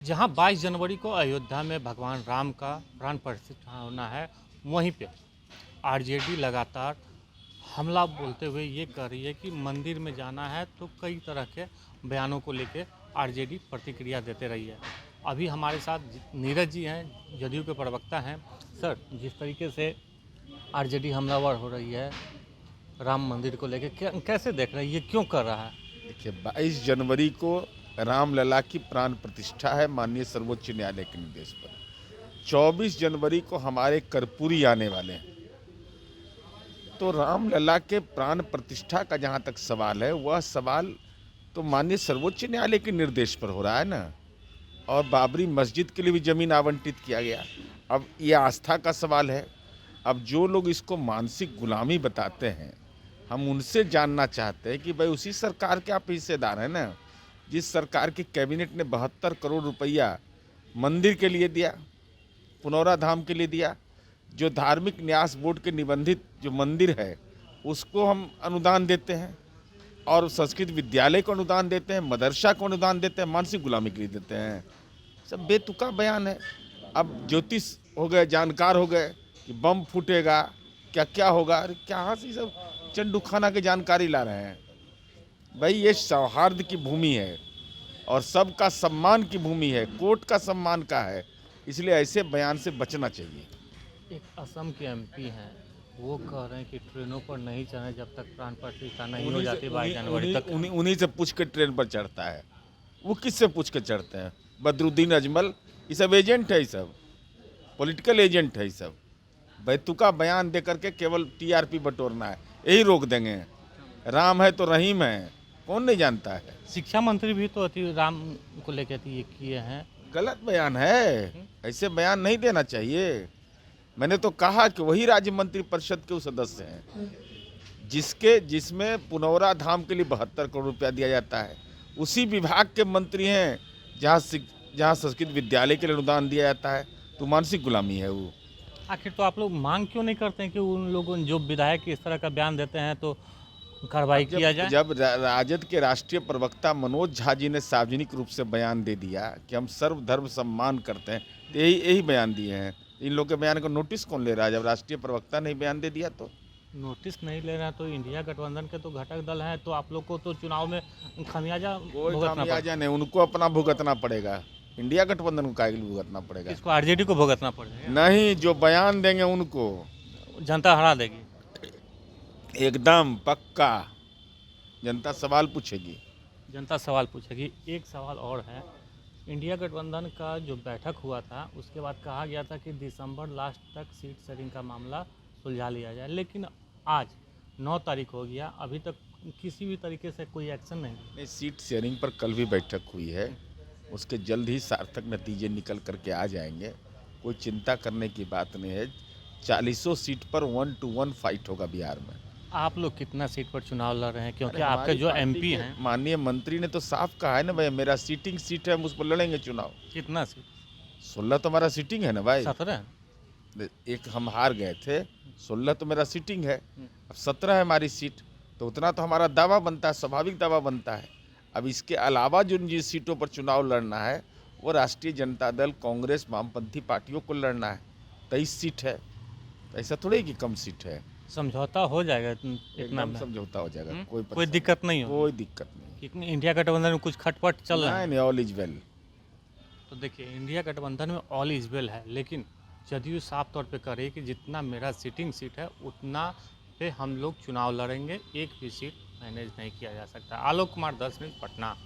जहां 22 जनवरी को अयोध्या में भगवान राम का प्राण प्रतिष्ठा होना है, वहीं पे आरजेडी लगातार हमला बोलते हुए ये कह रही है कि मंदिर में जाना है तो कई तरह के बयानों को लेके आरजेडी प्रतिक्रिया देते रही है। अभी हमारे साथ नीरज जी हैं, जदयू के प्रवक्ता हैं। सर, जिस तरीके से आरजेडी हमलावर हो रही है राम मंदिर को लेके, कैसे देख रहे हैं, ये क्यों कर रहा है? देखिए, 22 जनवरी को रामलला की प्राण प्रतिष्ठा है माननीय सर्वोच्च न्यायालय के निर्देश पर। 24 जनवरी को हमारे कर्पूरी आने वाले हैं। तो रामलला के प्राण प्रतिष्ठा का जहाँ तक सवाल है, वह सवाल तो माननीय सर्वोच्च न्यायालय के निर्देश पर हो रहा है ना। और बाबरी मस्जिद के लिए भी जमीन आवंटित किया गया। अब ये आस्था का सवाल है। अब जो लोग इसको मानसिक गुलामी बताते हैं, हम उनसे जानना चाहते हैं कि भाई उसी सरकार के आप हिस्सेदार हैं ना, जिस सरकार की कैबिनेट ने 72 करोड़ रुपया मंदिर के लिए दिया, पुनौरा धाम के लिए दिया। जो धार्मिक न्यास बोर्ड के निबंधित जो मंदिर है उसको हम अनुदान देते हैं, और संस्कृत विद्यालय को अनुदान देते हैं, मदरसा को अनुदान देते हैं, मानसिक गुलामी के लिए देते हैं। सब बेतुका बयान है। अब ज्योतिष हो गए, जानकार हो गए कि बम फूटेगा, क्या क्या होगा। अरे क्या हंसी, सब चंडू खाना की जानकारी ला रहे हैं। भाई ये सौहार्द की भूमि है और सबका सम्मान की भूमि है, कोर्ट का सम्मान का है, इसलिए ऐसे बयान से बचना चाहिए। एक असम के एमपी हैं, वो कह रहे हैं कि ट्रेनों पर नहीं चढ़े जब तक प्राण प्रतिष्ठा नहीं हो जाती 22 जनवरी तक। उन्हीं से पूछ के ट्रेन पर चढ़ता है। वो किससे पूछ के चढ़ते हैं? बदरुद्दीन अजमल, ये सब एजेंट है, ये सब पॉलिटिकल एजेंट है। ये सब बैतुका बयान दे करके केवल टीआरपी बटोरना है, यही रोक देंगे। राम है तो रहीम है, कौन नहीं जानता है। शिक्षा मंत्री भी तो अति राम को लेकर ये किए हैं। गलत बयान है, ऐसे बयान नहीं देना चाहिए। मैंने तो कहा कि वही राज्य मंत्री परिषद के सदस्य हैं जिसमें पुनौरा धाम के लिए 72 करोड़ रुपया दिया जाता है। उसी विभाग के मंत्री हैं जहाँ संस्कृत विद्यालय के लिए अनुदान दिया जाता है। तो मानसिक गुलामी है वो। आखिर तो आप लोग मांग क्यों नहीं करते हैं कि उन लोगों जो विधायक इस तरह का बयान देते हैं तो कार्रवाई किया जाए? जब राजद के राष्ट्रीय प्रवक्ता मनोज झा जी ने सार्वजनिक रूप से बयान दे दिया कि हम सर्वधर्म सम्मान करते हैं, तो यही बयान दिए हैं। इन लोग के बयान को नोटिस कौन ले रहा है? जब राष्ट्रीय प्रवक्ता ने बयान दे दिया तो नोटिस नहीं ले रहे हैं। तो इंडिया गठबंधन के तो घटक दल हैं, तो आप लोग को तो चुनाव में खामियाजा नहीं, उनको अपना भुगतना पड़ेगा। इंडिया गठबंधन को काहे के लिए भुगतना पड़ेगा? इसको आरजेडी को भुगतना पड़ेगा? नहीं, जो बयान देंगे उनको जनता हरा देगी, एकदम पक्का। जनता सवाल पूछेगी। जनता सवाल पूछेगी। एक सवाल और है, इंडिया गठबंधन का जो बैठक हुआ था उसके बाद कहा गया था कि दिसंबर लास्ट तक सीट शेयरिंग का मामला सुलझा लिया जाए, लेकिन आज 9 तारीख हो गया, अभी तक किसी भी तरीके से कोई एक्शन नहीं। सीट शेयरिंग पर कल भी बैठक हुई है, उसके जल्द ही सार्थक नतीजे निकल करके आ जाएंगे। कोई चिंता करने की बात नहीं है। 40 सीट पर 1 to 1 फाइट होगा बिहार में। आप लोग कितना सीट पर चुनाव लड़ रहे हैं? क्योंकि आपके जो एमपी हैं, माननीय मंत्री ने तो साफ कहा है ना, भाई मेरा सीटिंग सीट है, हम उस पर लड़ेंगे चुनाव। कितना सीट? 16 तो हमारा सीटिंग है ना भाई। 17? एक हम हार गए थे, 16 तो मेरा सीटिंग है। अब 17 है हमारी सीट, तो उतना तो हमारा दावा बनता है, स्वाभाविक दावा बनता है। अब इसके अलावा जिन सीटों पर चुनाव लड़ना है वो राष्ट्रीय जनता दल, कांग्रेस, वामपंथी पार्टियों को लड़ना है। 23 सीट है, ऐसा थोड़ी कि कम सीट है। समझौता हो जाएगा इतना? समझौता हो जाएगा, कोई दिक्कत नहीं हो? कोई दिक्कत नहीं। इंडिया गठबंधन में कुछ खटपट चल रहा है? नहीं, ऑल इज वेल। तो देखिए, इंडिया गठबंधन में ऑल इज वेल है, लेकिन जदयू साफ तौर पे कह रही है कि जितना मेरा सिटिंग सीट है उतना पे हम लोग चुनाव लड़ेंगे, एक भी सीट मैनेज नहीं किया जा सकता। आलोक कुमार, 10 मिनट, पटना।